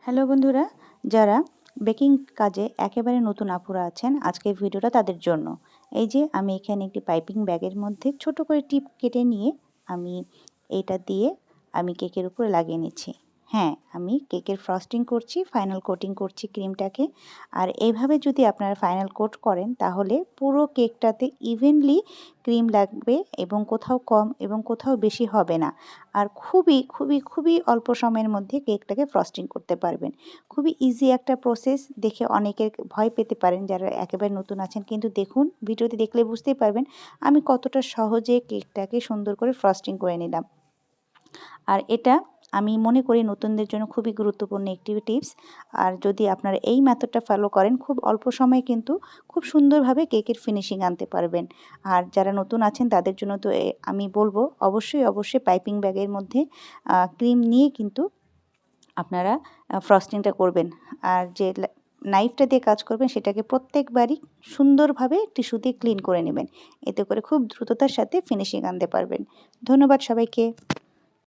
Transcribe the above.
Hello বন্ধুরা, যারা baking কাজে একেবারে নতুন আপুরা আছেন, আজকের ভিডিওটা তাদের জন্য। এই যে আমি এখানে একটি পাইপিং ব্যাগের মধ্যে ছোট করে টিপ কেটে নিয়ে আমি এইটা দিয়ে আমি কেকের উপরে লাগিয়ে নিচ্ছি। হ্যাঁ, আমি কেকের ফ্রস্টিং করছি, ফাইনাল কোটিং করছি ক্রিমটাকে। আর এইভাবে যদি আপনারা ফাইনাল কোট করেন তাহলে পুরো কেকটাতে ইভেনলি ক্রিম লাগবে এবং কোথাও কম এবং কোথাও বেশি হবে না। আর খুবই খুবই খুবই অল্প সময়ের মধ্যে কেকটাকে ফ্রস্টিং করতে পারবেন। খুবই ইজি একটা প্রসেস, দেখে অনেকের ভয় পেতে পারেন যারা একেবারে নতুন আছেন, কিন্তু দেখুন ভিডিওতে দেখলে বুঝতেই পারবেন আমি কতটা সহজে কেকটাকে সুন্দর করে ফ্রস্টিং করে নিলাম। আর এটা আমি মনে করি নতুনদের জন্য খুবই গুরুত্বপূর্ণ একটি টিপস। আর যদি আপনারা এই মেথডটা ফলো করেন খুব অল্প সময়ে কিন্তু খুব সুন্দরভাবে কেকের ফিনিশিং আনতে পারবেন। আর যারা নতুন আছেন তাদের জন্য তো আমি বলবো অবশ্যই পাইপিং ব্যাগের মধ্যে ক্রিম নিয়ে কিন্তু আপনারা ফ্রস্টিংটা করবেন। আর যে নাইফটা দিয়ে কাজ করবেন সেটাকে প্রত্যেকবারই সুন্দরভাবে টিস্যু দিয়ে ক্লিন করে নেবেন। এতে করে খুব দ্রুততার সাথে ফিনিশিং আনতে পারবেন। ধন্যবাদ সবাইকে।